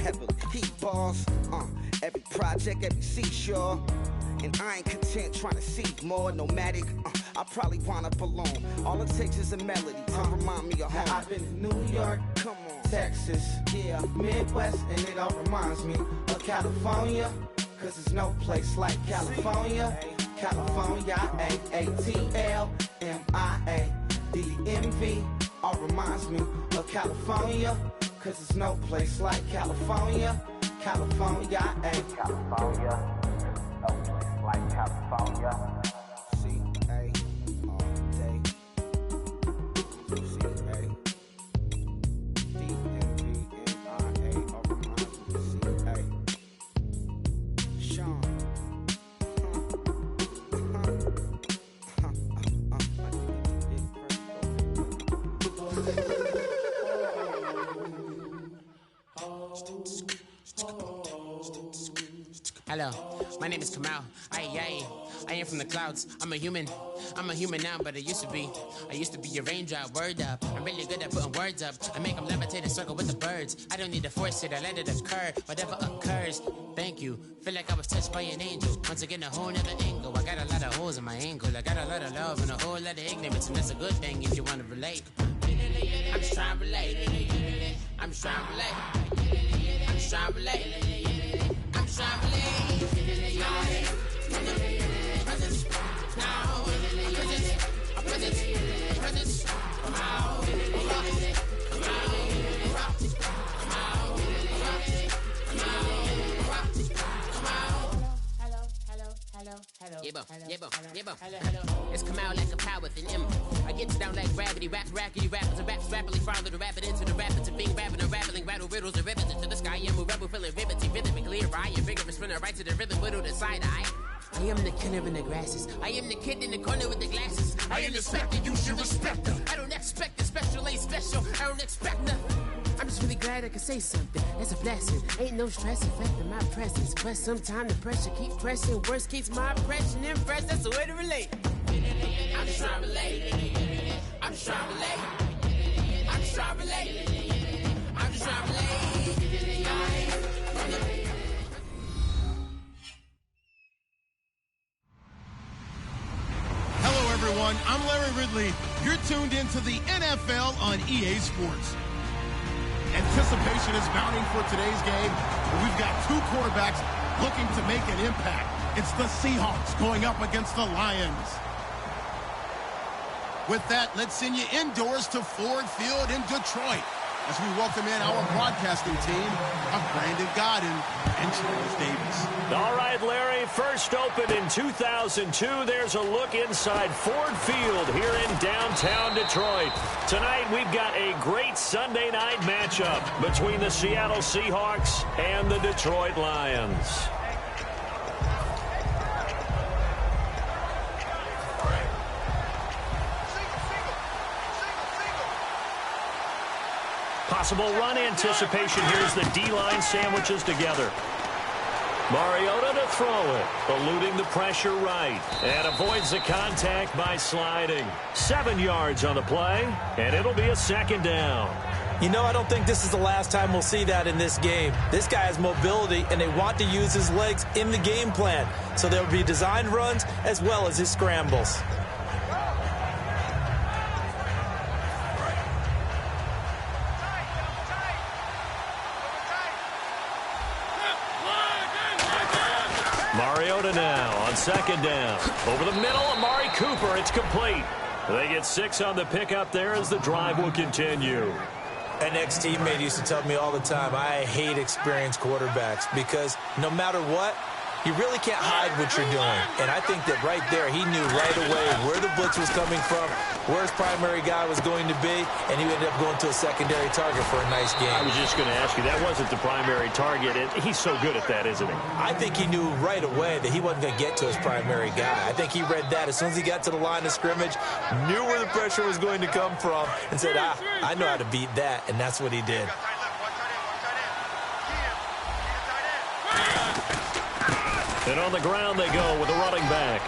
heavily. Heat balls, every project, every seashore. And I ain't content trying to see more nomadic. I probably wind up alone. All it takes is a melody to remind me of home. Now I've been to New York, come on, Texas, yeah, Midwest, and it all reminds me of California. Cause there's no place like California. California, A-A-T-L-M-I-A-D-E-N-V. All reminds me of California. Cause there's no place like California. California, California. No place like California. C-A all day. C-A D-N-V-N-I-A all reminds me of C-A. Sean. Hello, my name is Kamal. I am from the clouds. I'm a human now, but I used to be a raindrop. Word up, I'm really good at putting words up. I make them levitate and circle with the birds. I don't need to force it, I let it occur. Whatever occurs, thank you. Feel like I was touched by an angel. Once again, a whole nother angle. I got a lot of holes in my angle. I got a lot of love and a whole lot of ignorance, and that's a good thing if you want to relate. I'm just trying to relate. I'm just trying to relate. I'm just trying to relate. I'm just trying to relate. It's come out like a power within him. I get down like gravity, rackety rappers and raps rapidly follow the rapid into the rapids and being rapping and rattling, rattle riddles and rivets into the sky. I'm a rebel feeling riveting, rhythmically I am vigorous, spinner right to the rhythm, widow to side eye. I am the killer in the grasses. I am the kid in the corner with the glasses. I am the specter, you should respect them. I don't expect the special, ain't special. I don't expect nothing. I'm just really glad I can say something. That's a blessing. Ain't no stress affecting my presence. But sometimes the pressure keep pressing. Worst keeps my impression impressed. That's the way to relate. I'm just trying to relate. I'm just trying to relate. I'm just trying to relate. I'm just trying to relate. Hello, everyone. I'm Larry Ridley. You're tuned into the NFL on EA Sports. Anticipation is mounting for today's game. We've got two quarterbacks looking to make an impact. It's the Seahawks going up against the Lions. With that, let's send you indoors to Ford Field in Detroit as we welcome in our broadcasting team of Brandon Godden and Charles Davis. All right, Larry, first opened in 2002. There's a look inside Ford Field here in downtown Detroit. Tonight, we've got a great Sunday night matchup between the Seattle Seahawks and the Detroit Lions. Possible run anticipation. Here's the D-line sandwiches together. Mariota to throw it, eluding the pressure right, and avoids the contact by sliding. 7 yards on the play, and it'll be a second down. You know, I don't think this is the last time we'll see that in this game. This guy has mobility, and they want to use his legs in the game plan. So there will be designed runs as well as his scrambles. Mariota now on second down. Over the middle, Amari Cooper. It's complete. They get 6 on the pickup there as the drive will continue. An ex-teammate used to tell me all the time, I hate experienced quarterbacks because no matter what, you really can't hide what you're doing. And I think that right there, he knew right away where the blitz was coming from, where his primary guy was going to be, and he ended up going to a secondary target for a nice game. I was just going to ask you, that wasn't the primary target. He's so good at that, isn't he? I think he knew right away that he wasn't going to get to his primary guy. I think he read that as soon as he got to the line of scrimmage, knew where the pressure was going to come from, and said, I know how to beat that, and that's what he did. And on the ground they go with a running back.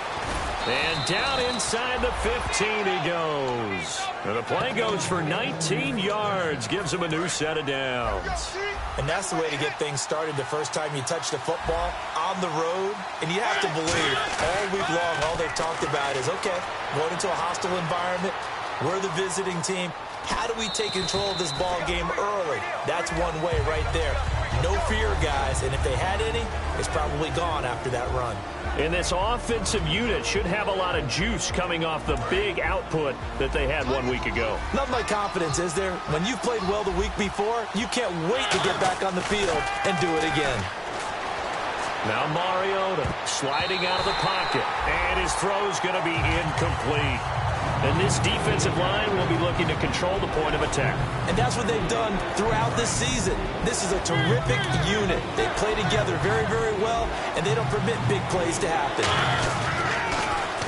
And down inside the 15 he goes. And the play goes for 19 yards. Gives him a new set of downs. And that's the way to get things started the first time you touch the football on the road. And you have to believe all week long, all they've talked about is, okay, going into a hostile environment, we're the visiting team. How do we take control of this ball game early? That's one way right there. No fear, guys. And if they had any, it's probably gone after that run. And this offensive unit should have a lot of juice coming off the big output that they had 1 week ago. Nothing like confidence, is there? When you've played well the week before, you can't wait to get back on the field and do it again. Now Mariota sliding out of the pocket, and his throw's going to be incomplete. And this defensive line will be looking to control the point of attack. And that's what they've done throughout this season. This is a terrific unit. They play together very, very well, and they don't permit big plays to happen.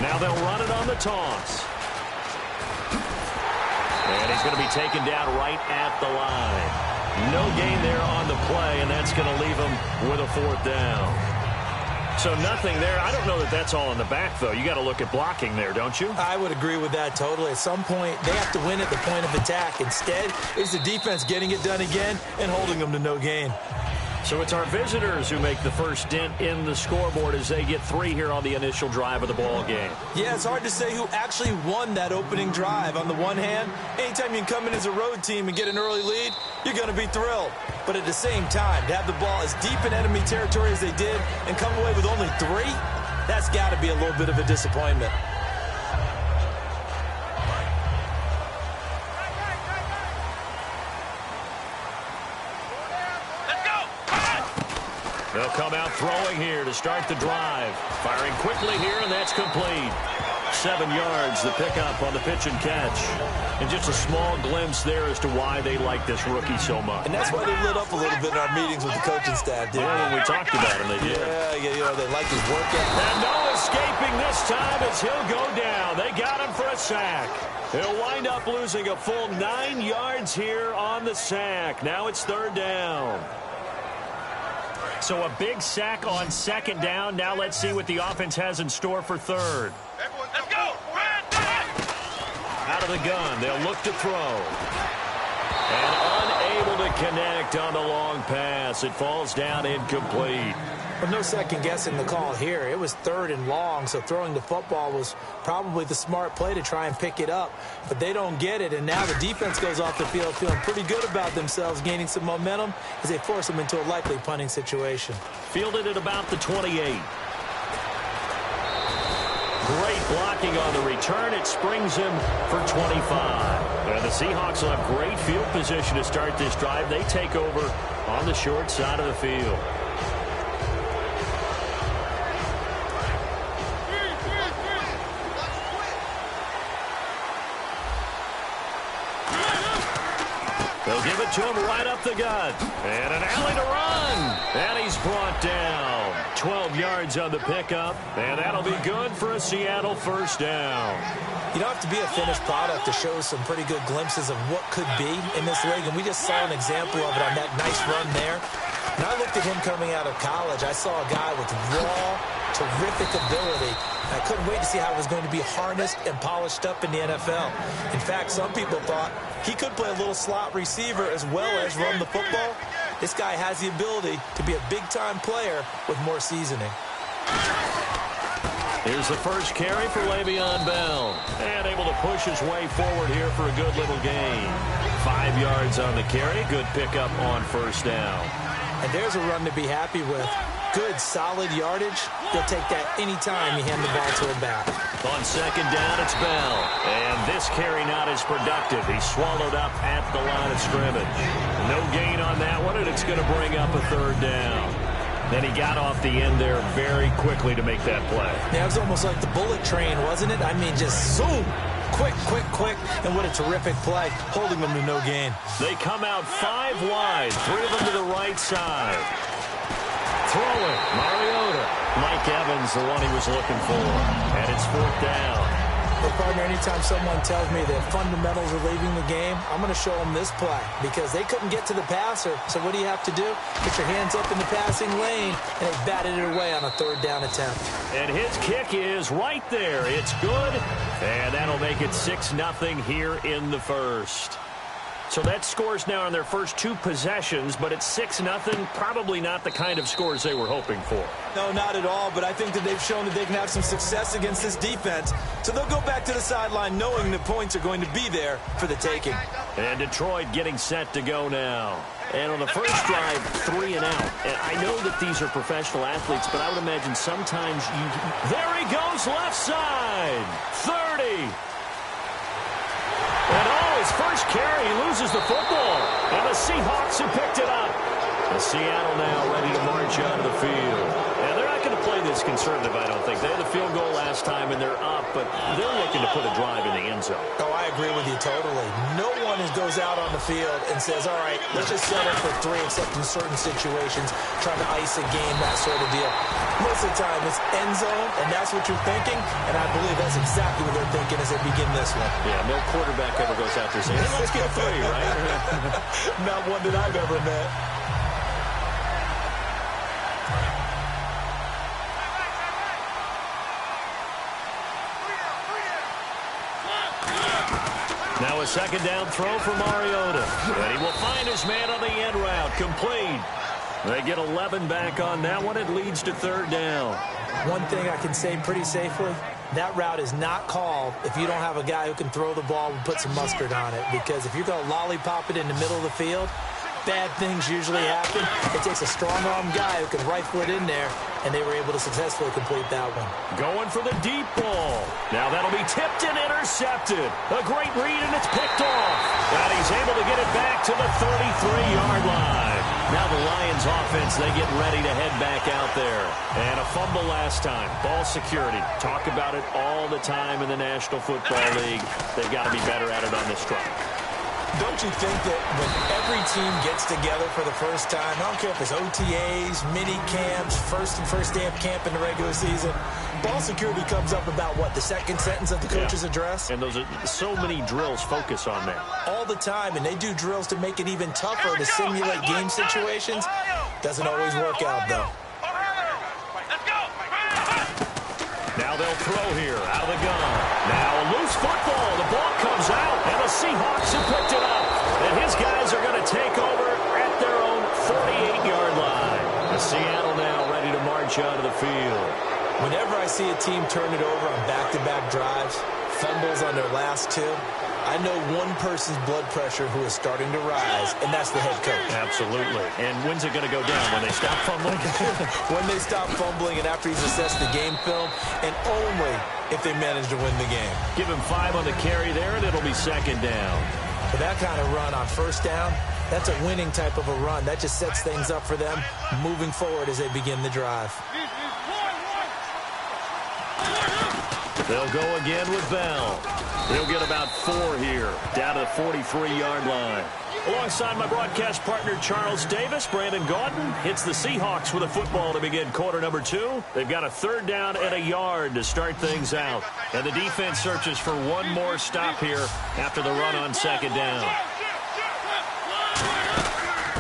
Now they'll run it on the toss. And he's going to be taken down right at the line. No gain there on the play, and that's going to leave him with a 4th down. So nothing there. I don't know that that's all in the back, though. You got to look at blocking there, don't you? I would agree with that totally. At some point, they have to win at the point of attack. Instead, it's the defense getting it done again and holding them to no gain. So it's our visitors who make the first dent in the scoreboard as they get 3 here on the initial drive of the ball game. Yeah, it's hard to say who actually won that opening drive. On the one hand, anytime you can come in as a road team and get an early lead, you're going to be thrilled. But at the same time, to have the ball as deep in enemy territory as they did and come away with only 3, that's got to be a little bit of a disappointment. They'll come out throwing here to start the drive. Firing quickly here, and that's complete. 7 yards, the pickup on the pitch and catch. And just a small glimpse there as to why they like this rookie so much. And that's why they lit up a little bit in our meetings with the coaching staff, didn't when we talked about him, they did. Yeah, they like his work ethic. And no escaping this time as he'll go down. They got him for a sack. He'll wind up losing a full 9 yards here on the sack. Now it's 3rd down. So a big sack on 2nd down. Now let's see what the offense has in store for 3rd. Let's go! Out of the gun, they'll look to throw. And unable to connect on the long pass. It falls down incomplete. Well, no second guessing the call here. It was 3rd and long, so throwing the football was probably the smart play to try and pick it up. But they don't get it, and now the defense goes off the field feeling pretty good about themselves, gaining some momentum as they force them into a likely punting situation. Fielded at about the 28. Great blocking on the return. It springs him for 25. And the Seahawks will have great field position to start this drive. They take over on the short side of the field. They'll give it to him right up the gut. And an alley to run. And he's brought down. 12 yards on the pickup. And that'll be good for a Seattle 1st down. You don't have to be a finished product to show some pretty good glimpses of what could be in this league. And we just saw an example of it on that nice run there. When I looked at him coming out of college, I saw a guy with raw, terrific ability. I couldn't wait to see how it was going to be harnessed and polished up in the NFL. In fact, some people thought he could play a little slot receiver as well as run the football. This guy has the ability to be a big-time player with more seasoning. Here's the first carry for Le'Veon Bell. And able to push his way forward here for a good little gain. 5 yards on the carry. Good pickup on 1st down. And there's a run to be happy with. Good, solid yardage. He'll take that anytime you hand the ball to him back. On 2nd down, it's Bell. And this carry not as productive. He's swallowed up at the line of scrimmage. No gain on that one, and it's going to bring up a 3rd down. Then he got off the end there very quickly to make that play. Yeah, it was almost like the bullet train, wasn't it? I mean, just zoom. Quick, quick, quick. And what a terrific play, holding them to no gain. They come out 5 wide, 3 of them to the right side. Throwing, Mariota. Mike Evans, the one he was looking for. And it's 4th down. Well, partner, anytime someone tells me that fundamentals are leaving the game, I'm going to show them this play because they couldn't get to the passer. So what do you have to do? Put your hands up in the passing lane, and they batted it away on a 3rd down attempt. And his kick is right there. It's good, and that'll make it 6-0 here in the 1st. So that scores now on their first 2 possessions, but it's 6-0. Probably not the kind of scores they were hoping for. No, not at all, but I think that they've shown that they can have some success against this defense. So they'll go back to the sideline knowing the points are going to be there for the taking. And Detroit getting set to go now. And on the first drive, 3 and out. And I know that these are professional athletes, but I would imagine sometimes you... There he goes, left side. 30. And his first carry, he loses the football. And the Seahawks have picked it up. And Seattle now ready to march onto the field. And they're not going to play this conservative, I don't think. They had the field goal last time, and they're up, but they're looking to put a drive in the end zone. Oh, I agree with you totally. No one goes out on the field and says, all right, let's just settle for 3, except in certain situations, trying to ice a game, that sort of deal. Most of the time, it's end zone, and that's what you're thinking, and I believe that's exactly what they're thinking as they begin this one. Yeah, no quarterback ever goes out there saying, hey, let's get 3, right? Not one that I've ever met. Now a second down throw for Mariota. And he will find his man on the end route. Complete. They get 11 back on that one. It leads to 3rd down. One thing I can say pretty safely, that route is not called if you don't have a guy who can throw the ball and put some mustard on it. Because if you're going to lollipop it in the middle of the field, bad things usually happen. It takes a strong-arm guy who can rifle it in there, and they were able to successfully complete that one. Going for the deep ball. Now that'll be tipped and intercepted. A great read, and it's picked off. And he's able to get it back to the 33-yard line. Now the Lions offense, they get ready to head back out there. And a fumble last time. Ball security. Talk about it all the time in the National Football League. They've got to be better at it on this drive. Don't you think that when every team gets together for the first time, I don't care if it's OTAs, mini camps, first day of camp in the regular season, ball security comes up about, what, the second sentence of the coach's address? And those are so many drills focus on that. All the time, and they do drills to make it even tougher to simulate game situations. Doesn't always work out, though. Now they'll throw here, out of the gun. Now a loose football. The ball comes out, and the Seahawks have picked it up. And his guys are going to take over at their own 48-yard line. The Seattle now ready to march onto the field. Whenever I see a team turn it over on back-to-back drives, fumbles on their last 2, I know one person's blood pressure who is starting to rise, and that's the head coach. Absolutely. And when's it going to go down? When they stop fumbling? When they stop fumbling and after he's assessed the game film, and only if they manage to win the game. Give him 5 on the carry there, and it'll be 2nd down. For that kind of run on 1st down, that's a winning type of a run. That just sets things up for them moving forward as they begin the drive. They'll go again with Bell. He'll get about 4 here, down to the 43-yard line. Alongside my broadcast partner, Charles Davis, Brandon Gaudin hits the Seahawks with a football to begin quarter number 2. They've got a 3rd down and a yard to start things out. And the defense searches for one more stop here after the run on 2nd down.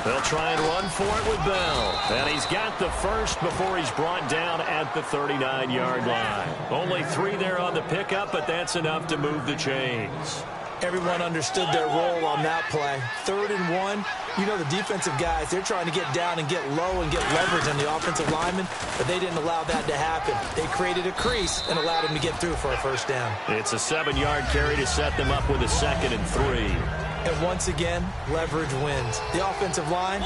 They'll try and run for it with Bell. And he's got the first before he's brought down at the 39-yard line. Only 3 there on the pickup, but that's enough to move the chains. Everyone understood their role on that play. 3rd and 1. You know the defensive guys, they're trying to get down and get low and get leverage on the offensive lineman, but they didn't allow that to happen. They created a crease and allowed him to get through for a 1st down. It's a 7-yard carry to set them up with a 2nd and 3. And once again, leverage wins. The offensive line,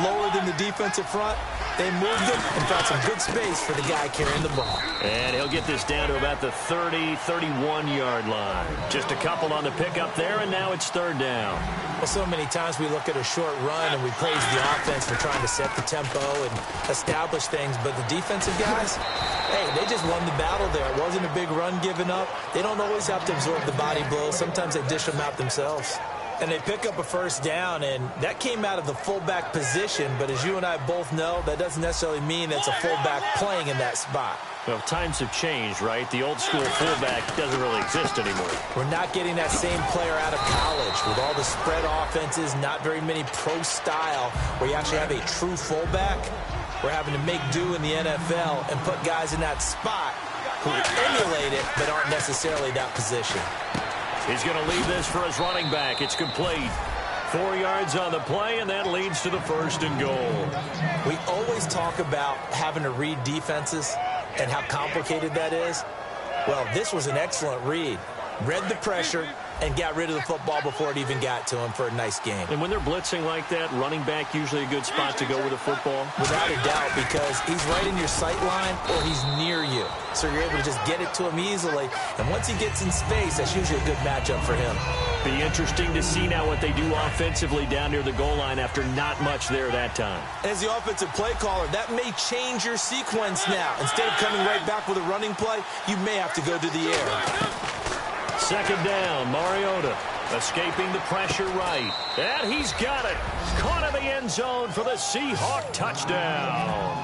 lower than the defensive front. They moved them and found some good space for the guy carrying the ball. And he'll get this down to about the 30, 31-yard line. Just a couple on the pickup there, and now it's 3rd down. Well, so many times we look at a short run and we praise the offense for trying to set the tempo and establish things, but the defensive guys, hey, they just won the battle there. It wasn't a big run given up. They don't always have to absorb the body blows. Sometimes they dish them out themselves. And they pick up a 1st down, and that came out of the fullback position. But as you and I both know, that doesn't necessarily mean it's a fullback playing in that spot. Well, times have changed, right? The old school fullback doesn't really exist anymore. We're not getting that same player out of college. With all the spread offenses, not very many pro style, where you actually have a true fullback. We're having to make do in the NFL and put guys in that spot who emulate it but aren't necessarily that position. He's going to leave this for his running back. It's complete. 4 yards on the play, and that leads to the 1st and goal. We always talk about having to read defenses and how complicated that is. Well, this was an excellent read. Read the pressure and got rid of the football before it even got to him for a nice game. And when they're blitzing like that, running back usually a good spot to go with a football? Without a doubt, because he's right in your sight line or he's near you. So you're able to just get it to him easily. And once he gets in space, that's usually a good matchup for him. Be interesting to see now what they do offensively down near the goal line after not much there that time. As the offensive play caller, that may change your sequence now. Instead of coming right back with a running play, you may have to go to the air. 2nd down, Mariota escaping the pressure right. And he's got it. Caught in the end zone for the Seahawk touchdown.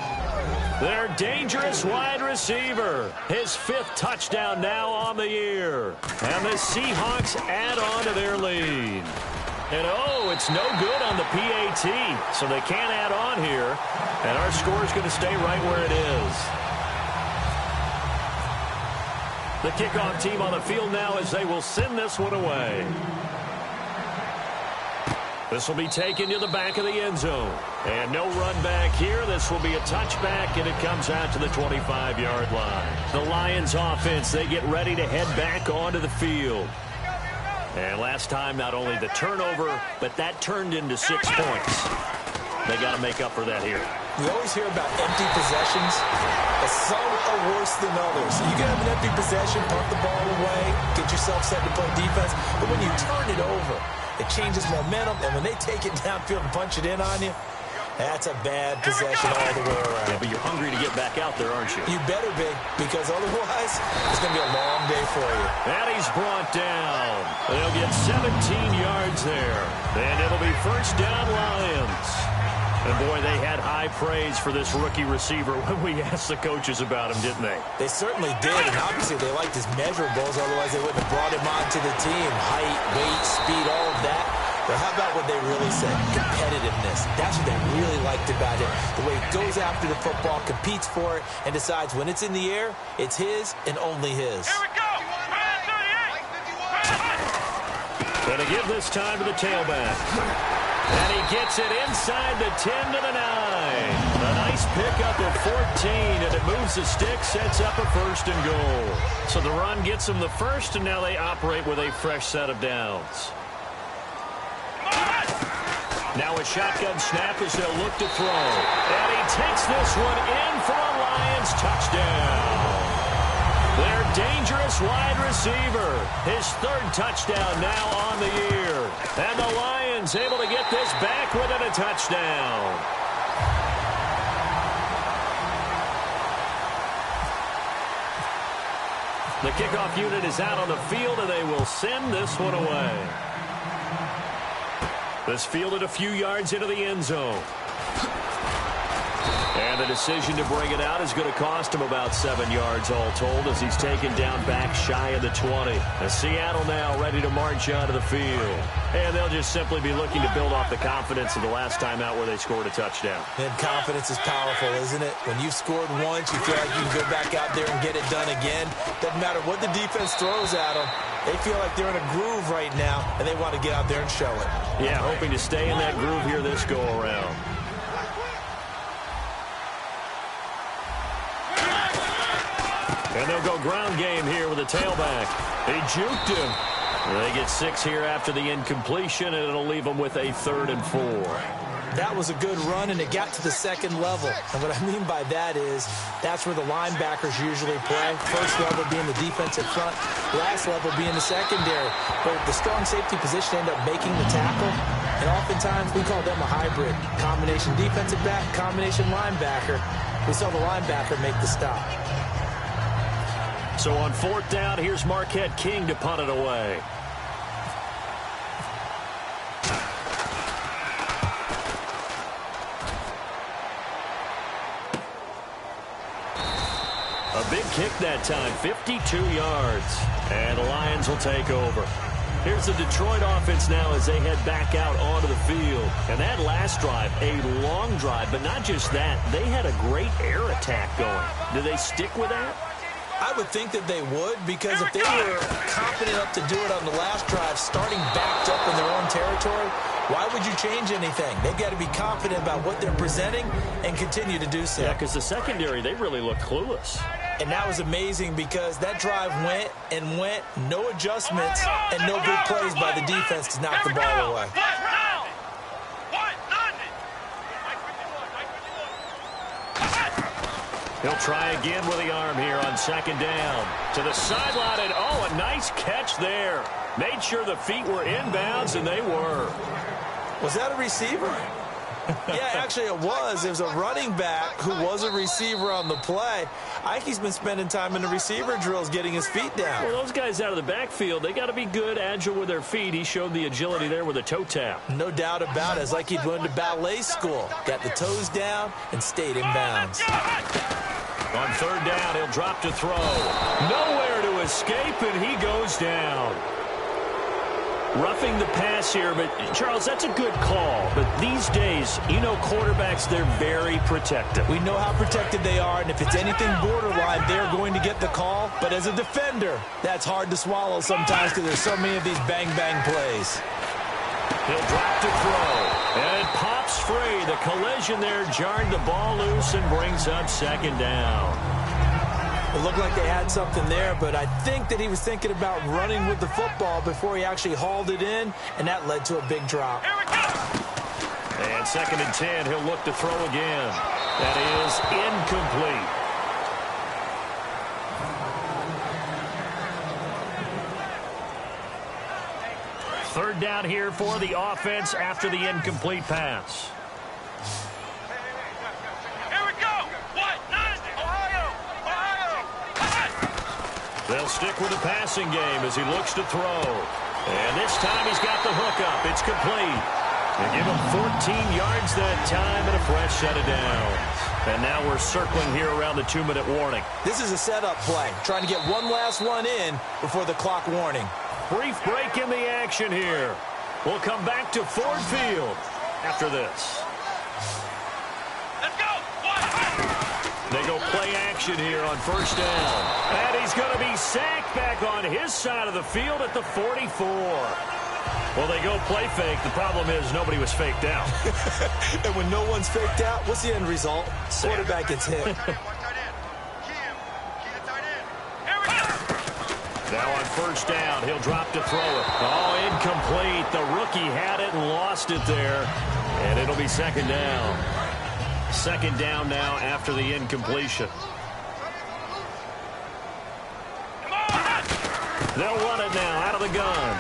Their dangerous wide receiver. His 5th touchdown now on the year. And the Seahawks add on to their lead. And oh, it's no good on the PAT. So they can't add on here. And our score is going to stay right where it is. The kickoff team on the field now as they will send this one away. This will be taken to the back of the end zone. And no run back here. This will be a touchback, and it comes out to the 25-yard line. The Lions offense, they get ready to head back onto the field. And last time, not only the turnover, but that turned into 6 points. They got to make up for that here. We always hear about empty possessions, but some are worse than others. You can have an empty possession, punt the ball away, get yourself set to play defense, but when you turn it over, it changes momentum, and when they take it downfield and punch it in on you, that's a bad possession all the way around. Yeah, but you're hungry to get back out there, aren't you? You better be, because otherwise, it's going to be a long day for you. And he's brought down. They'll get 17 yards there. And it'll be 1st down, Lions. And, boy, they had high praise for this rookie receiver when we asked the coaches about him, didn't they? They certainly did, and obviously they liked his measurables, otherwise they wouldn't have brought him onto the team. Height, weight, speed, all of that. But how about what they really said? Competitiveness. That's what they really liked about him. The way he goes after the football, competes for it, and decides when it's in the air, it's his and only his. Here we go! Going to give this time to the tailback. And he gets it inside the 10 to the 9. A nice pickup of 14, and it moves the stick, sets up a 1st and goal. So the run gets them the 1st, and now they operate with a fresh set of downs. Now a shotgun snap as they'll look to throw. And he takes this one in for a Lions touchdown. Their dangerous wide receiver. His 3rd touchdown now on the year. And the Lions able to get this back within a touchdown. The kickoff unit is out on the field, and they will send this one away. This fielded a few yards into the end zone. And the decision to bring it out is going to cost him about 7 yards all told as he's taken down back shy of the 20. And Seattle now ready to march onto the field. And they'll just simply be looking to build off the confidence of the last time out where they scored a touchdown. And confidence is powerful, isn't it? When you've scored once, you feel like you can go back out there and get it done again. Doesn't matter what the defense throws at them. They feel like they're in a groove right now, and they want to get out there and show it. Yeah, hoping to stay in that groove here this go-around. And they'll go ground game here with a tailback. He juked him. They get 6 here after the incompletion, and it'll leave them with a 3rd and 4. That was a good run, and it got to the 2nd level. And what I mean by that is that's where the linebackers usually play. First level being the defensive front, last level being the secondary. But the strong safety position end up making the tackle. And oftentimes we call them a hybrid. Combination defensive back, combination linebacker. We saw the linebacker make the stop. So on 4th down, here's Marquette King to punt it away. A big kick that time, 52 yards. And the Lions will take over. Here's the Detroit offense now as they head back out onto the field. And that last drive, a long drive, but not just that. They had a great air attack going. Do they stick with that? I would think that they would, because if they were confident enough to do it on the last drive, starting backed up in their own territory, Why would you change anything? They've got to be confident about what they're presenting and continue to do so. Yeah, because the secondary, they really looked clueless. And that was amazing because that drive went and went, no adjustments, and no big plays by the defense to knock the ball away. He'll try again with the arm here on second down. To the sideline, and oh, a nice catch there. Made sure the feet were inbounds, and they were. Was that a receiver? Yeah, actually it was. It was a running back who was a receiver on the play. Ike's been spending time in the receiver drills getting his feet down. Well, those guys out of the backfield, they got to be good, agile with their feet. He showed the agility there with a toe tap. No doubt about it. It's like he'd went to ballet school. Got the toes down and stayed in bounds. On third down, he'll drop to throw. Nowhere to escape, and he goes down. Roughing the pass here, but, Charles, that's a good call. But these days, you know quarterbacks, they're very protective. We know how protected they are, and if it's anything borderline, they're going to get the call. But as a defender, that's hard to swallow sometimes because there's so many of these bang-bang plays. He'll drop to throw, and it pops free. The collision there jarred the ball loose and brings up second down. It looked like they had something there, but I think that he was thinking about running with the football before he actually hauled it in, and that led to a big drop. And second and 10, he'll look to throw again. That is incomplete. Third down here for the offense after the incomplete pass. They'll stick with the passing game as he looks to throw. And this time he's got the hookup. It's complete. They give him 14 yards that time and a fresh set of downs. And now we're circling here around the 2-minute warning. This is a setup play, trying to get one last one in before the clock warning. Brief break in the action here. We'll come back to Ford Field after this. They go play action here on first down. And he's going to be sacked back on his side of the field at the 44. Well, they go play fake. The problem is nobody was faked out. And when no one's faked out, what's the end result? Quarterback gets hit. Now on first down, he'll drop to throw it. Oh, incomplete. The rookie had it and lost it there. And it'll be second down. Second down now after the incompletion. They'll run it now out of the gun.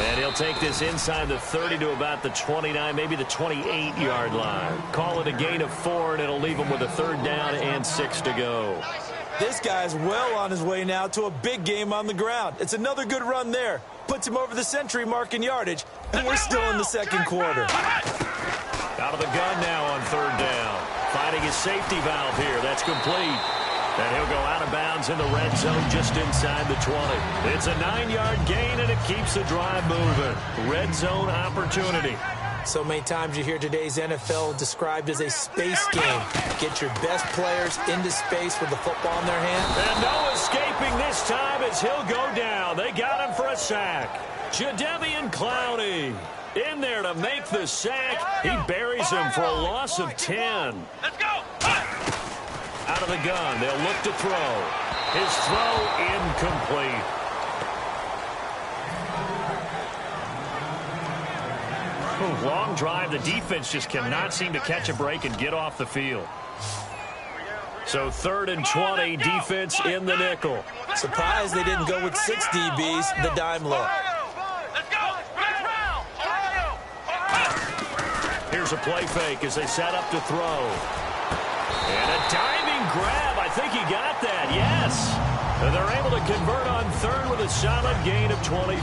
And he'll take this inside the 30 to about the 29, maybe the 28-yard line. Call it a gain of 4, and it'll leave him with a third down and 6 to go. This guy's well on his way now to a big game on the ground. It's another good run there. Puts him over the century mark in yardage, and we're still in the second quarter. Out of the gun now on third down. Finding his safety valve here. That's complete. And he'll go out of bounds in the red zone just inside the 20. It's a 9-yard gain, and it keeps the drive moving. Red zone opportunity. So many times you hear today's NFL described as a space game. Get your best players into space with the football in their hand. And no escaping this time as he'll go down. They got him for a sack. Jadeveon Clowney in there to make the sack. He buries him for a loss of 10. Let's go. Out of the gun, they'll look to throw. His throw incomplete. Long drive. The defense just cannot seem to catch a break and get off the field. So third and 20, defense in the nickel. Surprised they didn't go with 6 DBs, the dime look. Here's a play fake as they set up to throw. And a diving grab. I think he got that, yes. And they're able to convert on third with a solid gain of 23.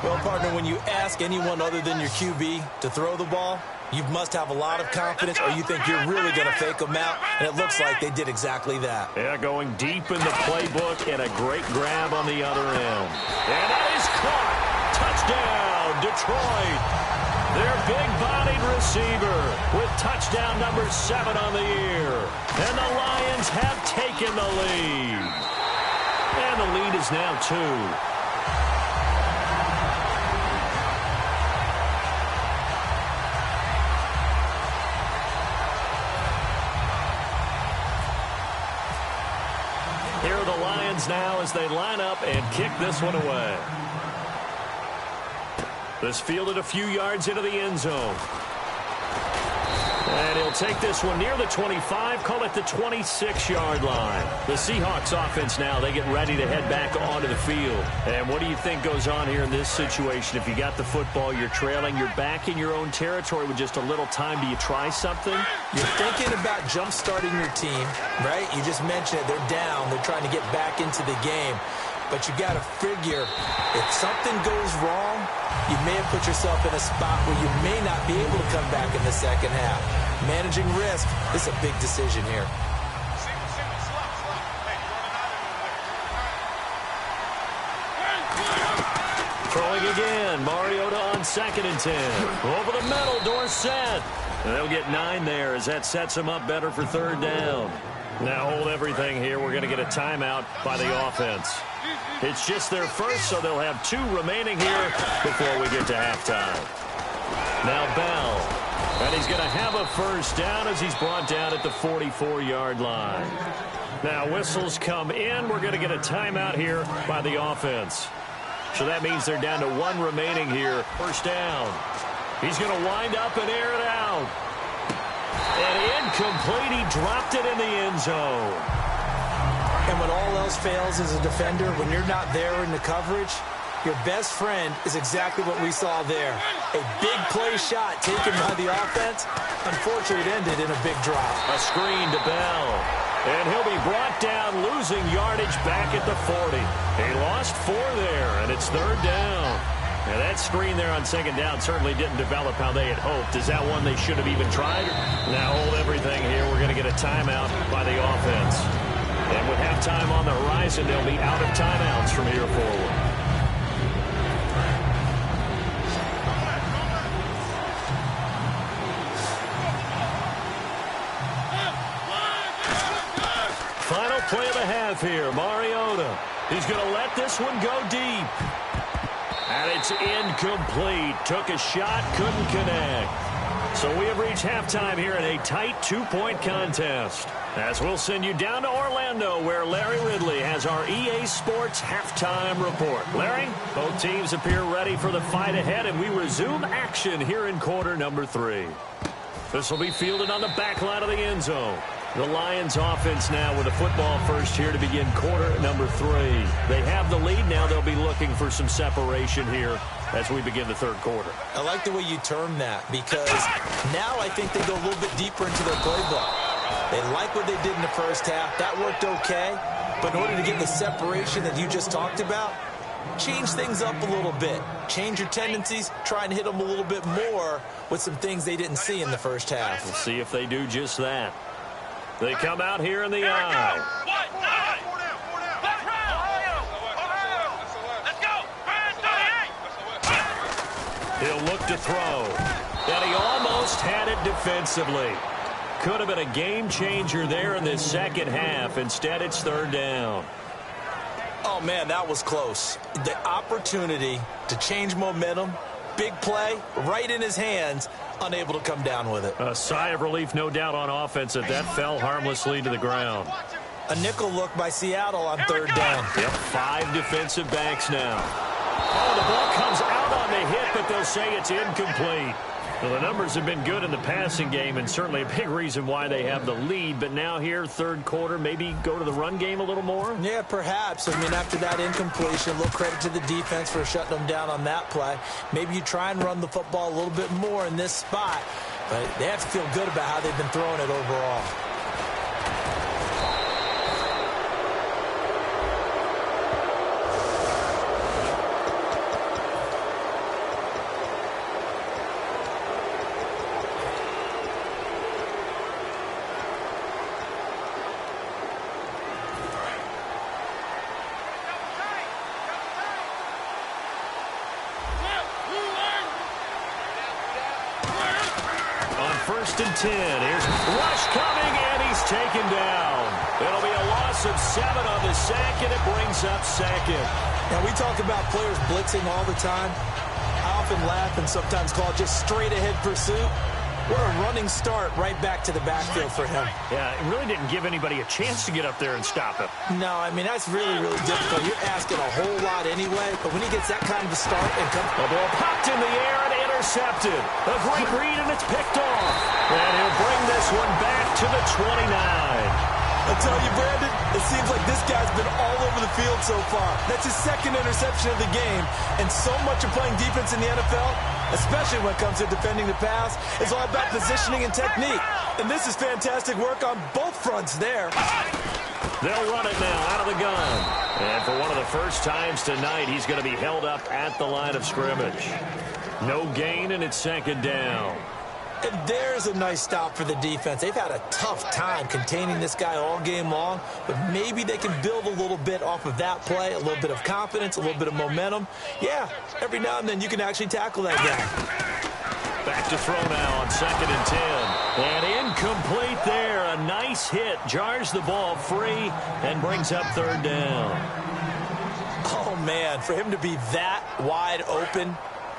Well, partner, when you ask anyone other than your QB to throw the ball, you must have a lot of confidence or you think you're really going to fake them out, and it looks like they did exactly that. Yeah, going deep in the playbook and a great grab on the other end. And that is caught. Touchdown, Detroit. Their big-bodied receiver with touchdown number 7 on the year. And the Lions have taken the lead. And the lead is now 2. for the Lions now as they line up and kick this one away. This fielded a few yards into the end zone. And he'll take this one near the 25, call it the 26-yard line. The Seahawks offense now, they get ready to head back onto the field. And what do you think goes on here in this situation? If you got the football, you're trailing, you're back in your own territory with just a little time. Do you try something? You're thinking about jump-starting your team, right? You just mentioned it. They're down. They're trying to get back into the game. But you got to figure, if something goes wrong, you may have put yourself in a spot where you may not be able to come back in the second half. Managing risk is a big decision here. Throwing again, Mariota on 2nd and 10. Over the middle, Dorsett. And they'll get 9 there as that sets them up better for 3rd down. Now hold everything here. We're going to get a timeout by the offense. It's just their first, so they'll have 2 remaining here before we get to halftime. Now Bell. And he's going to have a first down as he's brought down at the 44-yard line. Now whistles come in. We're going to get a timeout here by the offense. So that means they're down to 1 remaining here. First down. He's going to wind up and air it out. And incomplete. He dropped it in the end zone. And when all else fails as a defender, when you're not there in the coverage, your best friend is exactly what we saw there. A big play shot taken by the offense. Unfortunately, it ended in a big drop. A screen to Bell. And he'll be brought down, losing yardage back at the 40. He lost 4 there, and it's 3rd down. Now, that screen there on 2nd down certainly didn't develop how they had hoped. Is that one they should have even tried? Now, hold everything here. We're going to get a timeout by the offense. And with halftime on the horizon, they'll be out of timeouts from here forward. Final play of the half here, Mariota. He's going to let this one go deep. And it's incomplete. Took a shot, couldn't connect. So we have reached halftime here in a tight 2-point contest. As we'll send you down to Orlando, where Larry Ridley has our EA Sports halftime report. Larry, both teams appear ready for the fight ahead, and we resume action here in quarter number 3. This will be fielded on the back line of the end zone. The Lions offense now with a football first here to begin quarter number 3. They have the lead now. They'll be looking for some separation here as we begin the 3rd quarter. I like the way you term that, because now I think they go a little bit deeper into their playbook. They like what they did in the first half. That worked okay. But in order to get the separation that you just talked about, change things up a little bit. Change your tendencies. Try and hit them a little bit more with some things they didn't see in the first half. We'll see if they do just that. They come out here in the eye. He'll look to throw. And he almost had it defensively. Could have been a game changer there in this second half. Instead, it's 3rd down. Oh, man, that was close. The opportunity to change momentum, big play, right in his hands, unable to come down with it. A sigh of relief, no doubt, on offense that fell harmlessly to the ground. A nickel look by Seattle on 3rd down. Yep, 5 defensive backs now. Oh, the ball comes out on the hit, but they'll say it's incomplete. Well, the numbers have been good in the passing game, and certainly a big reason why they have the lead. But now here, 3rd quarter, maybe go to the run game a little more? Yeah, perhaps. I mean, after that incompletion, a little credit to the defense for shutting them down on that play. Maybe you try and run the football a little bit more in this spot. But they have to feel good about how they've been throwing it overall. First and 10. Here's Rush coming, and he's taken down. It'll be a loss of 7 on the sack, and it brings up 2nd. Now, we talk about players blitzing all the time. I often laugh and sometimes call it just straight-ahead pursuit. What a running start right back to the backfield for him. Yeah, it really didn't give anybody a chance to get up there and stop him. No, I mean, that's really, really difficult. You're asking a whole lot anyway, but when he gets that kind of a start and comes... The ball popped in the air and intercepted. A great read, and it's picked off. And he'll bring this one back to the 29. I tell you, Brandon, it seems like this guy's been all over the field so far. That's his second interception of the game, and so much of playing defense in the NFL, especially when it comes to defending the pass, is all about positioning and technique. And this is fantastic work on both fronts there. They'll run it now out of the gun. And for one of the first times tonight, he's going to be held up at the line of scrimmage. No gain, and it's second down. And there's a nice stop for the defense. They've had a tough time containing this guy all game long, but maybe they can build a little bit off of that play, a little bit of confidence, a little bit of momentum. Yeah, every now and then you can actually tackle that guy. Back to throw now on 2nd and 10. And incomplete there. A nice hit. Jars the ball free and brings up 3rd down. Oh, man, for him to be that wide open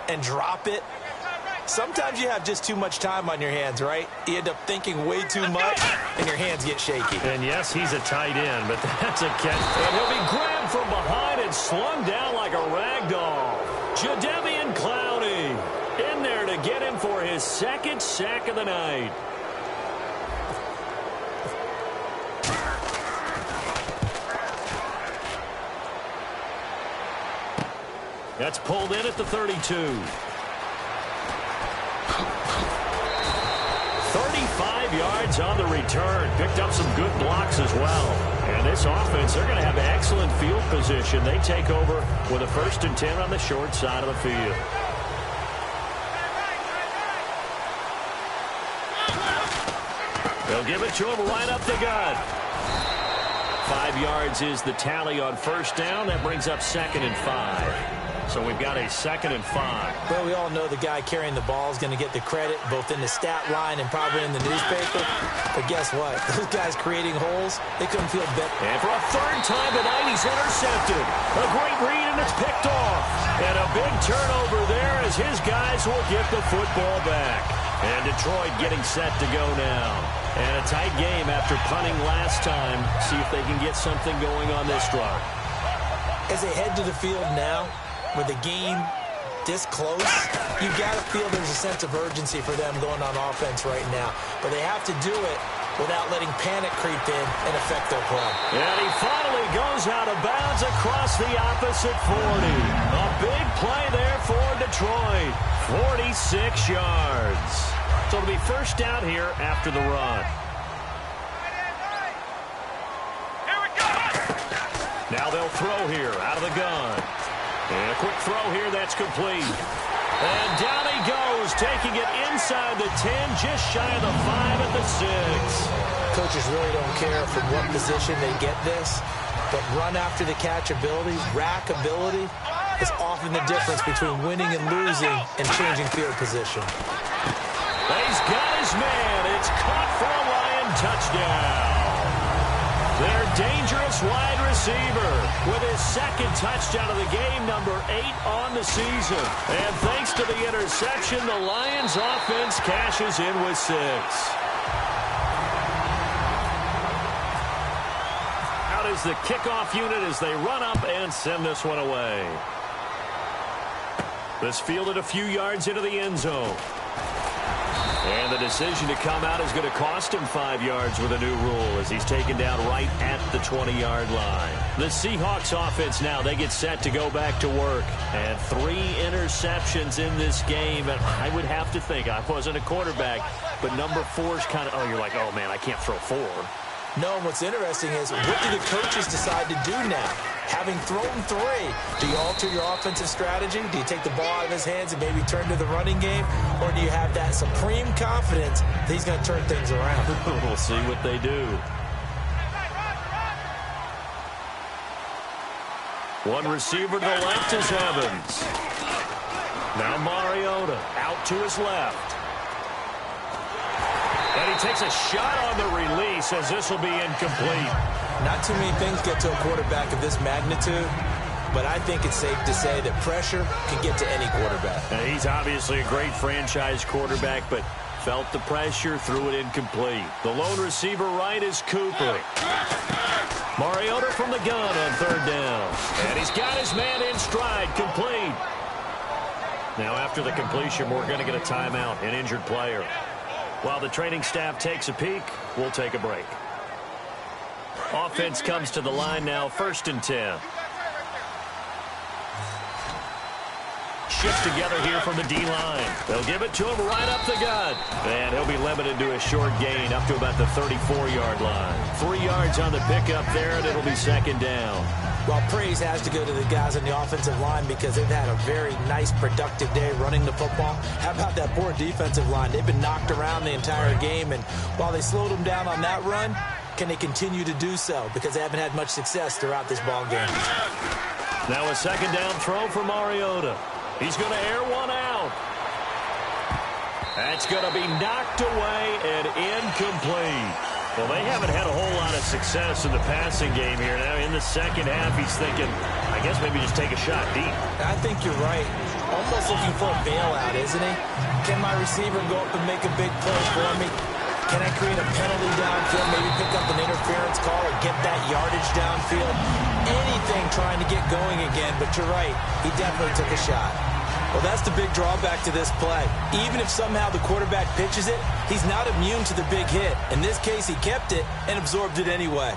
and drop it. Sometimes you have just too much time on your hands, right? You end up thinking way too much, and your hands get shaky. And yes, he's a tight end, but that's a catch. And he'll be grabbed from behind and slung down like a rag doll. Jadeveon Clowney in there to get him for his 2nd sack of the night. That's pulled in at the 32. 35 yards on the return. Picked up some good blocks as well. And this offense, they're going to have excellent field position. They take over with a 1st and 10 on the short side of the field. They'll give it to him right up the gut. 5 yards is the tally on 1st down. That brings up 2nd and 5. So we've got a 2nd and 5. Well, we all know the guy carrying the ball is going to get the credit both in the stat line and probably in the newspaper. But guess what? Those guys creating holes, they couldn't feel better. And for a 3rd time tonight, he's intercepted. A great read, and it's picked off. And a big turnover there as his guys will get the football back. And Detroit getting set to go now. And a tight game after punting last time. See if they can get something going on this drive. As they head to the field now, with the game this close, you got to feel there's a sense of urgency for them going on offense right now. But they have to do it without letting panic creep in and affect their play. And he finally goes out of bounds across the opposite 40. A big play there for Detroit. 46 yards. So it'll be 1st down here after the run. Now they'll throw here out of the gun. And a quick throw here, that's complete. And down he goes, taking it inside the 10, just shy of the 5 at the 6. Coaches really don't care from what position they get this, but run after the catch ability, rack ability, is often the difference between winning and losing and changing field position. He's got his man. It's caught for a Lion touchdown. Their dangerous wide receiver with his 2nd touchdown of the game, number 8 on the season. And thanks to the interception, the Lions offense cashes in with 6. Out is the kickoff unit as they run up and send this one away. This fielded a few yards into the end zone. And the decision to come out is going to cost him 5 yards with a new rule as he's taken down right at the 20-yard line. The Seahawks offense now, they get set to go back to work. And 3 interceptions in this game. And I would have to think, I wasn't a quarterback, but number 4 is kind of, oh, you're like, oh, man, I can't throw 4. No, and what's interesting is, what do the coaches decide to do now? Having thrown 3, do you alter your offensive strategy? Do you take the ball out of his hands and maybe turn to the running game? Or do you have that supreme confidence that he's going to turn things around? We'll see what they do. One receiver to the left is Evans. Now Mariota out to his left. And he takes a shot on the release as this will be incomplete. Not too many things get to a quarterback of this magnitude, but I think it's safe to say that pressure can get to any quarterback. And he's obviously a great franchise quarterback, but felt the pressure, threw it incomplete. The lone receiver right is Cooper. Mariota from the gun on third down. And he's got his man in stride, complete. Now after the completion, we're going to get a timeout, an injured player. While the training staff takes a peek, we'll take a break. Offense comes to the line now, 1st and 10. Shift together here from the D-line. They'll give it to him right up the gut. And he'll be limited to a short gain up to about the 34-yard line. 3 yards on the pickup there, and it'll be 2nd down. Well, praise has to go to the guys on the offensive line because they've had a very nice, productive day running the football. How about that poor defensive line? They've been knocked around the entire game, and while they slowed them down on that run, can they continue to do so? Because they haven't had much success throughout this ball game. Now a 2nd down throw for Mariota. He's going to air one out. That's going to be knocked away and incomplete. Well, they haven't had a whole lot of success in the passing game here. Now in the second half, he's thinking, I guess maybe just take a shot deep. I think you're right. Almost looking for a bailout, isn't he? Can my receiver go up and make a big play for me? Can I create a penalty downfield, maybe pick up an interference call or get that yardage downfield? Anything trying to get going again, but you're right. He definitely took a shot. Well, that's the big drawback to this play. Even if somehow the quarterback pitches it, he's not immune to the big hit. In this case, he kept it and absorbed it anyway.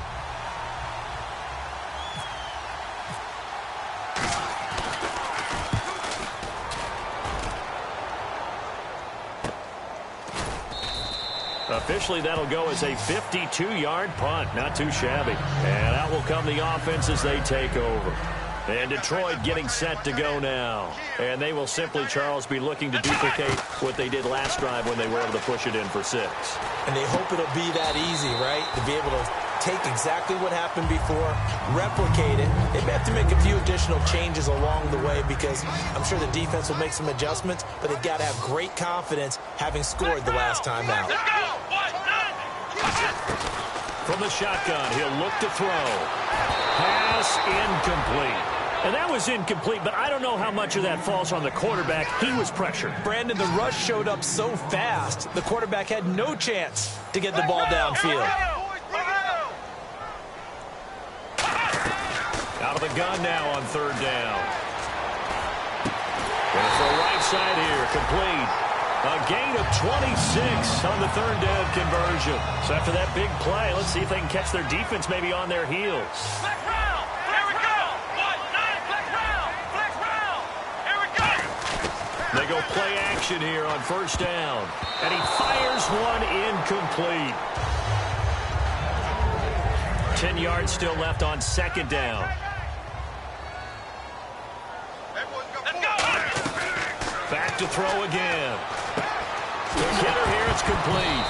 Officially, that'll go as a 52-yard punt. Not too shabby. And out will come the offense as they take over. And Detroit getting set to go now. And they will simply, Charles, be looking to duplicate what they did last drive when they were able to push it in for 6. And they hope it'll be that easy, right? To be able to take exactly what happened before, replicate it. They may have to make a few additional changes along the way because I'm sure the defense will make some adjustments, but they've got to have great confidence having scored the last time out. From the shotgun, he'll look to throw. Pass incomplete. And that was incomplete, but I don't know how much of that falls on the quarterback. He was pressured. Brandon, the rush showed up so fast, the quarterback had no chance to get the ball downfield. Out of the gun now on 3rd down. Going for a right side here, complete. A gain of 26 on the 3rd down conversion. So after that big play, let's see if they can catch their defense maybe on their heels. Flex round. Here we go. 1-9. Flex round. Flex round. Here we go. They go play action here on 1st down. And he fires one incomplete. 10 yards still left on 2nd down. Back to throw again. The hitter here, it's complete.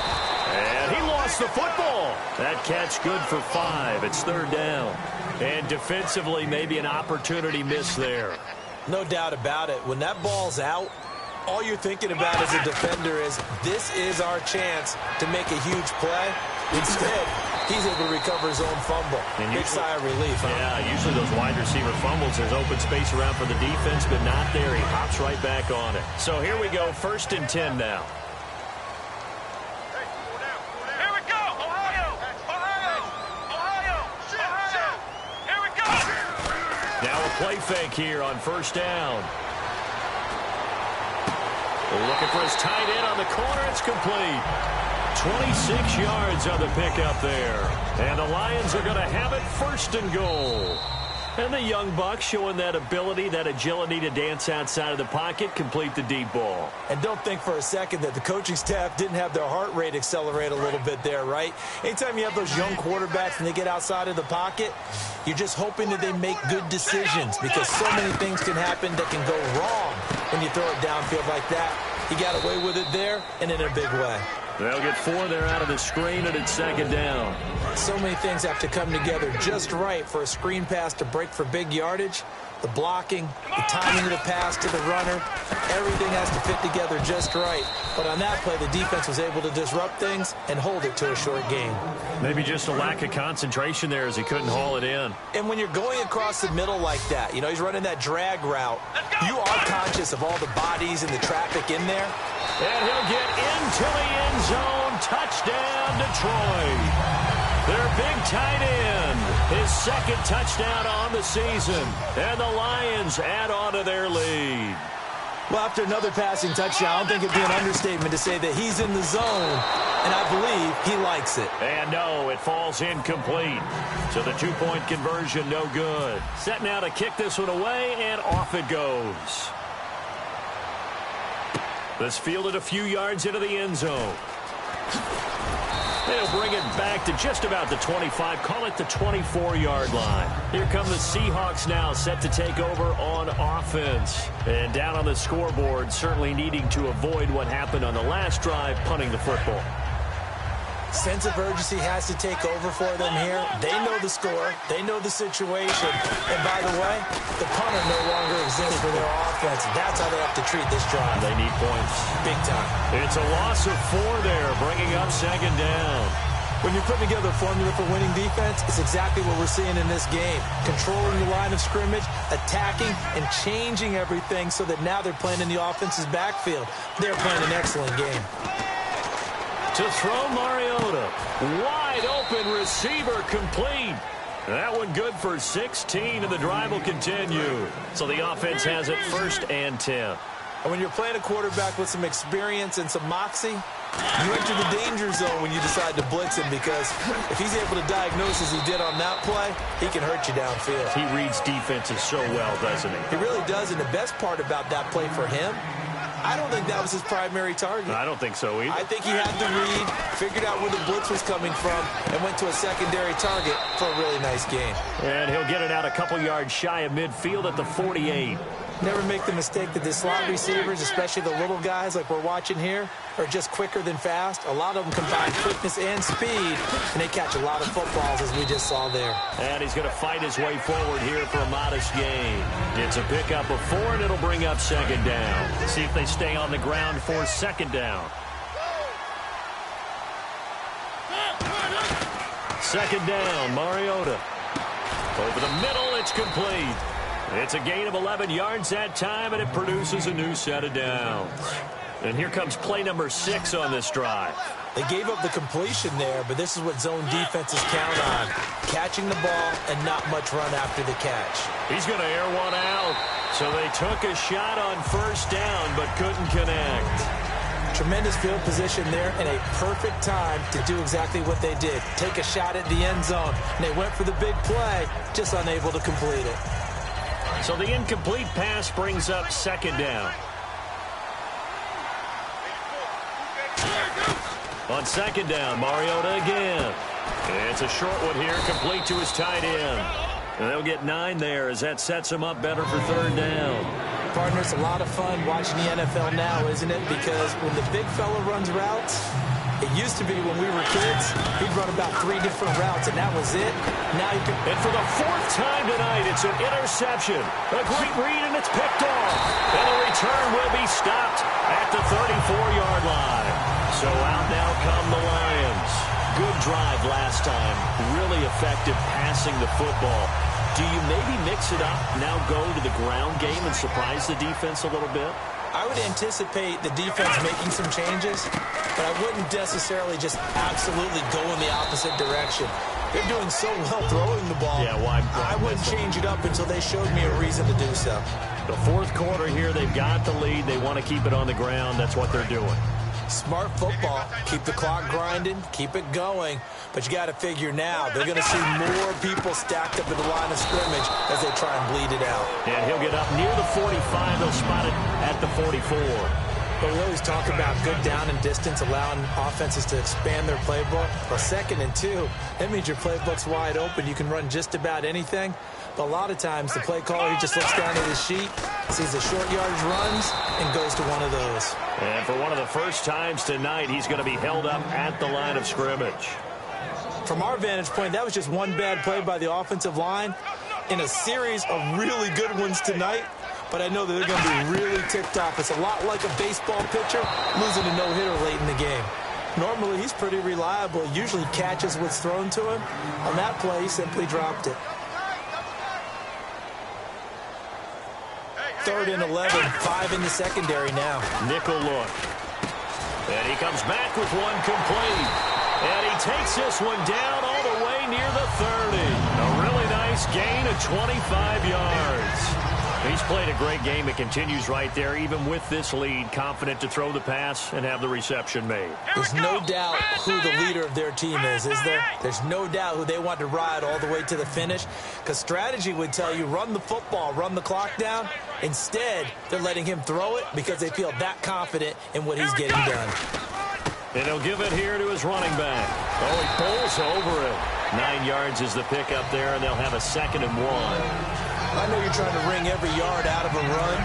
And he lost the football. That catch good for 5. It's 3rd down. And defensively, maybe an opportunity missed there. No doubt about it. When that ball's out, all you're thinking about as a defender is, this is our chance to make a huge play. Instead, he's able to recover his own fumble. And big sigh of relief, huh? Yeah, usually those wide receiver fumbles, there's open space around for the defense, but not there. He hops right back on it. So here we go, 1st and 10 now. Here we go. Ohio. Here we go. Now a play fake here on 1st down. Looking for his tight end on the corner. It's complete. 26 yards on the pickup there. And the Lions are going to have it 1st and goal. And the young Bucks showing that ability, that agility to dance outside of the pocket, complete the deep ball. And don't think for a second that the coaching staff didn't have their heart rate accelerate a little bit there, right? Anytime you have those young quarterbacks and they get outside of the pocket, you're just hoping that they make good decisions because so many things can happen that can go wrong when you throw it downfield like that. He got away with it there and in a big way. They'll get 4 there out of the screen, and it's 2nd down. So many things have to come together just right for a screen pass to break for big yardage. The blocking, the timing of the pass to the runner, everything has to fit together just right. But on that play, the defense was able to disrupt things and hold it to a short gain. Maybe just a lack of concentration there as he couldn't haul it in. And when you're going across the middle like that, you know, he's running that drag route, you are conscious of all the bodies and the traffic in there. And he'll get into the end zone. Touchdown, Detroit. Their big tight end, his second touchdown on the season. And the Lions add on to their lead. Well, after another passing touchdown, I don't think it'd be an understatement to say that he's in the zone, and I believe he likes it. And no, it falls incomplete. So the two-point conversion, no good. Set now to kick this one away, and off it goes. This fielded a few yards into the end zone. They'll bring it back to just about the 25, call it the 24-yard line. Here come the Seahawks now, set to take over on offense. And down on the scoreboard, certainly needing to avoid what happened on the last drive, punting the football. Sense of urgency has to take over for them here. They know the score. They know the situation. And by the way, the punter no longer exists for their offense. That's how they have to treat this drive. They need points. Big time. It's a loss of 4 there, bringing up second down. When you're putting together a formula for winning defense, it's exactly what we're seeing in this game. Controlling the line of scrimmage, attacking, and changing everything so that now they're playing in the offense's backfield. They're playing an excellent game. To throw Mariota. Wide open receiver complete. That one good for 16, and the drive will continue. So the offense has it 1st and 10. And when you're playing a quarterback with some experience and some moxie, you enter the danger zone when you decide to blitz him, because if he's able to diagnose as he did on that play, he can hurt you downfield. He reads defenses so well, doesn't he? He really does, and the best part about that play for him, I don't think that was his primary target. I don't think so either. I think he had the read, figured out where the blitz was coming from, and went to a secondary target for a really nice gain. And he'll get it out a couple yards shy of midfield at the 48. Never make the mistake that the slot receivers, especially the little guys like we're watching here, are just quicker than fast. A lot of them combine quickness and speed, and they catch a lot of footballs, as we just saw there. And he's going to fight his way forward here for a modest gain. It's a pickup of 4, and it'll bring up second down. See if they stay on the ground for second down. Second down, Mariota. Over the middle, it's complete. It's a gain of 11 yards that time, and it produces a new set of downs. And here comes play number 6 on this drive. They gave up the completion there, but this is what zone defenses count on. Catching the ball and not much run after the catch. He's going to air one out. So they took a shot on 1st down, but couldn't connect. Tremendous field position there, and a perfect time to do exactly what they did. Take a shot at the end zone. And they went for the big play, just unable to complete it. So the incomplete pass brings up second down. On second down, Mariota again. It's a short one here, complete to his tight end. And they'll get 9 there as that sets him up better for 3rd down. Partner, it's a lot of fun watching the NFL now, isn't it? Because when the big fella runs routes, it used to be when we were kids, he'd run about 3 different routes, and that was it. Now you can... And for the 4th time tonight, it's an interception. A great read, and it's picked off. And the return will be stopped at the 34-yard line. So out now come the Lions. Good drive last time. Really effective passing the football. Do you maybe mix it up, now go to the ground game and surprise the defense a little bit? I would anticipate the defense making some changes, but I wouldn't necessarily just absolutely go in the opposite direction. They're doing so well throwing the ball. Yeah, why I wouldn't change it up until they showed me a reason to do so. The 4th quarter here, they've got the lead. They want to keep it on the ground. That's what they're doing. Smart football. Keep the clock grinding. Keep it going. But you got to figure now, they're going to see more people stacked up at the line of scrimmage as they try and bleed it out. And he'll get up near the 45. They'll spot it at the 44. But we always talk about good down and distance, allowing offenses to expand their playbook. Well, 2nd and 2, that means your playbook's wide open. You can run just about anything. But a lot of times, the play caller, he just looks down at his sheet, sees the short yardage runs, and goes to one of those. And for one of the first times tonight, he's going to be held up at the line of scrimmage. From our vantage point, that was just one bad play by the offensive line in a series of really good ones tonight. But I know that they're going to be really ticked off. It's a lot like a baseball pitcher losing a no-hitter late in the game. Normally, he's pretty reliable. He usually catches what's thrown to him. On that play, he simply dropped it. 3rd and 11, 5 in the secondary now. Nickel look. And he comes back with one complete. And he takes this one down all the way near the 30. A really nice gain of 25 yards. He's played a great game. It continues right there, even with this lead, confident to throw the pass and have the reception made. There's no doubt who the leader of their team is there? There's no doubt who they want to ride all the way to the finish, because strategy would tell you run the football, run the clock down. Instead, they're letting him throw it because they feel that confident in what he's getting done. And he'll give it here to his running back. Oh, he pulls over it. 9 yards is the pickup there, and they'll have a 2nd and 1. I know you're trying to wring every yard out of a run,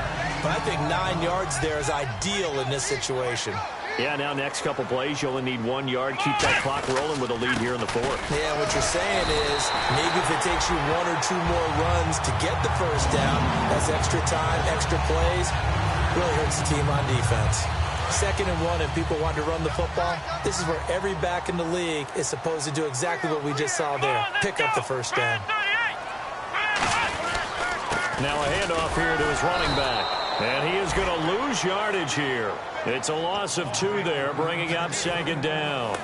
but I think 9 yards there is ideal in this situation. Yeah, now next couple plays, you only need 1 yard. Keep that clock rolling with a lead here in the 4th. Yeah, what you're saying is maybe if it takes you 1 or 2 more runs to get the first down, that's extra time, extra plays, really hurts the team on defense. 2nd and 1 and people want to run the football. This is where every back in the league is supposed to do exactly what we just saw there, pick up the first down. Now a handoff here to his running back. And he is going to lose yardage here. It's a loss of 2 there, bringing up 2nd down.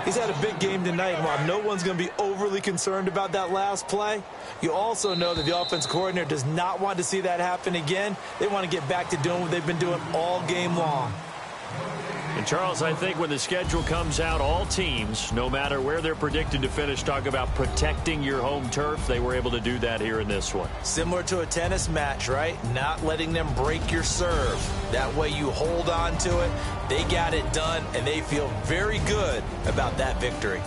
He's had a big game tonight, and while no one's going to be overly concerned about that last play, you also know that the offense coordinator does not want to see that happen again. They want to get back to doing what they've been doing all game long. And, Charles, I think when the schedule comes out, all teams, no matter where they're predicted to finish, talk about protecting your home turf. They were able to do that here in this one. Similar to a tennis match, right? Not letting them break your serve. That way you hold on to it. They got it done, and they feel very good about that victory.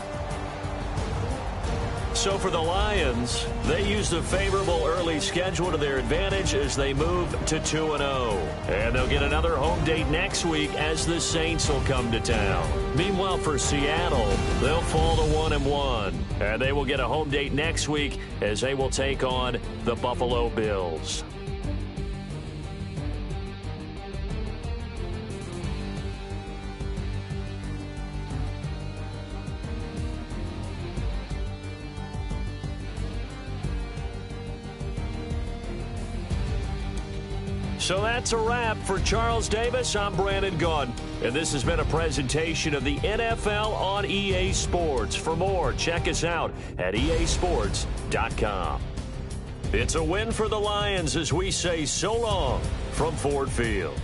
So for the Lions, they used a favorable early schedule to their advantage as they move to 2-0. And they'll get another home date next week as the Saints will come to town. Meanwhile, for Seattle, they'll fall to 1-1. And they will get a home date next week as they will take on the Buffalo Bills. So that's a wrap. For Charles Davis, I'm Brandon Gaudin, and this has been a presentation of the NFL on EA Sports. For more, check us out at easports.com. It's a win for the Lions as we say so long from Ford Field.